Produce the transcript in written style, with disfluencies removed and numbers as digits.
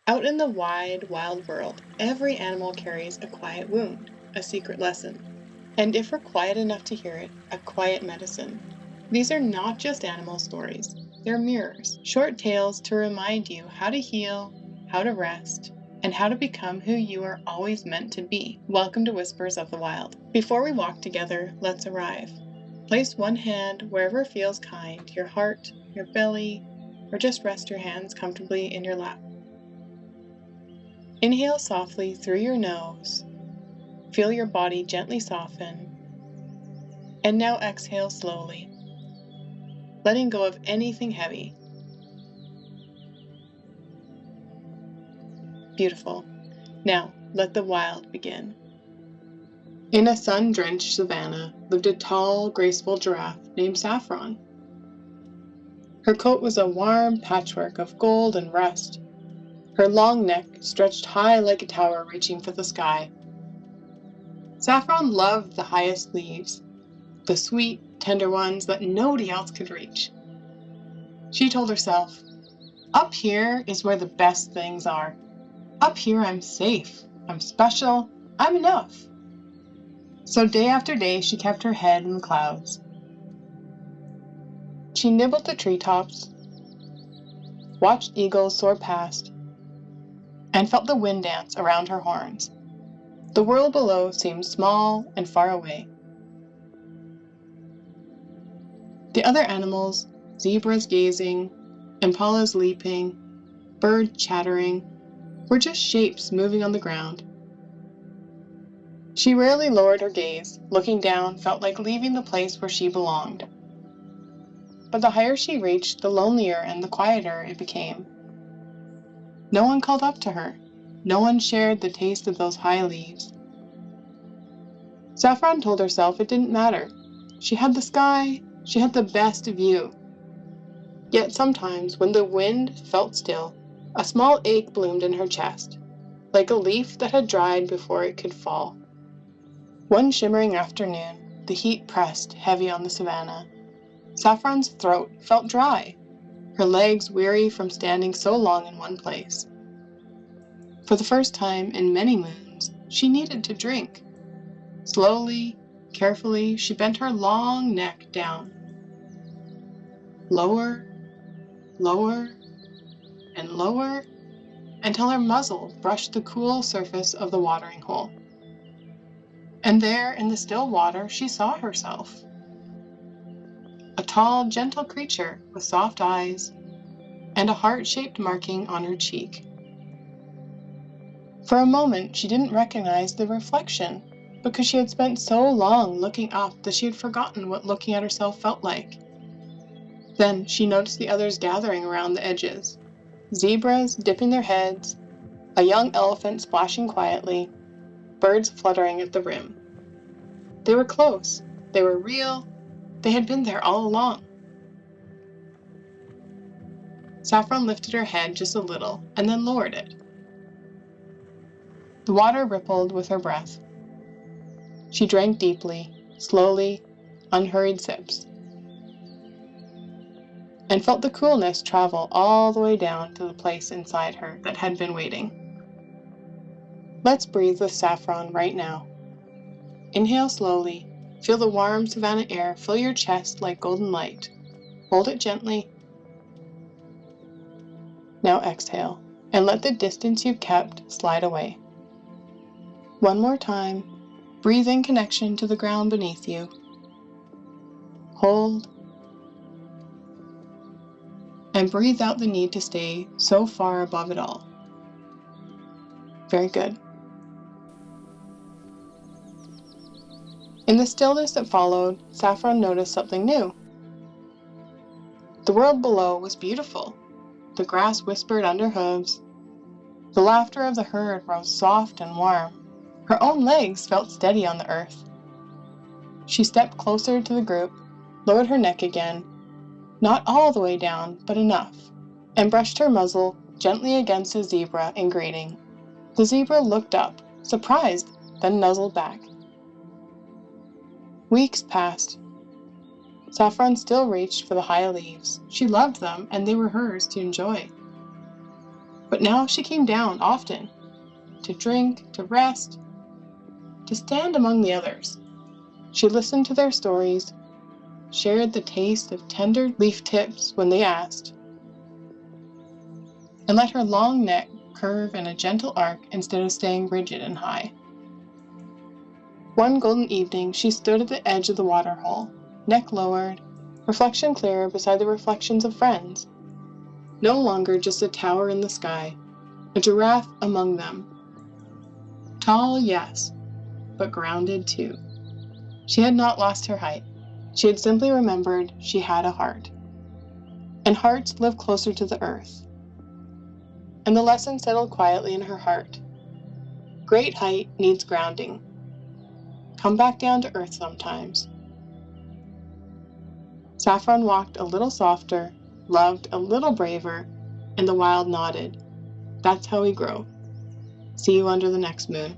Out in the wide, wild world, every animal carries a quiet wound, a secret lesson. And if we're quiet enough to hear it, a quiet medicine. These are not just animal stories, they're mirrors, short tales to remind you how to heal, how to rest, and how to become who you are always meant to be. Welcome to Whispers of the Wild. Before we walk together, let's arrive. Place one hand wherever feels kind, your heart, your belly, or just rest your hands comfortably in your lap. Inhale softly through your nose. Feel your body gently soften. And now exhale slowly, letting go of anything heavy. Beautiful. Now, let the wild begin. In a sun-drenched savanna lived a tall, graceful giraffe named Saffron. Her coat was a warm patchwork of gold and rust. Her long neck stretched high like a tower reaching for the sky. Saffron loved the highest leaves, the sweet, tender ones that nobody else could reach. She told herself, "Up here is where the best things are. Up here I'm safe, I'm special, I'm enough." So day after day she kept her head in the clouds. She nibbled the treetops, watched eagles soar past, and felt the wind dance around her horns. The world below seemed small and far away. The other animals, zebras gazing, impalas leaping, birds chattering, were just shapes moving on the ground. She rarely lowered her gaze. Looking down felt like leaving the place where she belonged. But the higher she reached, the lonelier and the quieter it became. No one called up to her. No one shared the taste of those high leaves. Saffron told herself it didn't matter. She had the sky, she had the best view. Yet sometimes, when the wind felt still, a small ache bloomed in her chest, like a leaf that had dried before it could fall. One shimmering afternoon, the heat pressed heavy on the savanna. Saffron's throat felt dry, her legs weary from standing so long in one place. For the first time in many moons, she needed to drink. Slowly, carefully, she bent her long neck down. Lower, lower, and lower, until her muzzle brushed the cool surface of the watering hole. And there, in the still water, she saw herself. A tall, gentle creature with soft eyes and a heart-shaped marking on her cheek. For a moment, she didn't recognize the reflection, because she had spent so long looking up that she had forgotten what looking at herself felt like. Then she noticed the others gathering around the edges, zebras dipping their heads, a young elephant splashing quietly, birds fluttering at the rim. They were close, they were real, they had been there all along. Saffron lifted her head just a little and then lowered it. The water rippled with her breath. She drank deeply, slowly, unhurried sips, and felt the coolness travel all the way down to the place inside her that had been waiting. Let's breathe with Saffron right now. Inhale slowly, feel the warm savanna air fill your chest like golden light. Hold it gently. Now exhale, and let the distance you've kept slide away. One more time, breathe in connection to the ground beneath you. Hold, and breathe out the need to stay so far above it all. Very good. In the stillness that followed, Saffron noticed something new. The world below was beautiful. The grass whispered under hooves. The laughter of the herd rose soft and warm. Her own legs felt steady on the earth. She stepped closer to the group, lowered her neck again, not all the way down, but enough, and brushed her muzzle gently against a zebra in greeting. The zebra looked up, surprised, then nuzzled back. Weeks passed. Saffron still reached for the high leaves. She loved them, and they were hers to enjoy. But now she came down often, to drink, to rest, to stand among the others. She listened to their stories, shared the taste of tender leaf tips when they asked, and let her long neck curve in a gentle arc instead of staying rigid and high. One golden evening, she stood at the edge of the waterhole, neck lowered, reflection clear beside the reflections of friends. No longer just a tower in the sky, a giraffe among them. Tall, yes, but grounded too. She had not lost her height. She had simply remembered she had a heart. And hearts live closer to the earth. And the lesson settled quietly in her heart. Great height needs grounding. Come back down to earth sometimes. Saffron walked a little softer, loved a little braver, and the wild nodded. That's how we grow. See you under the next moon.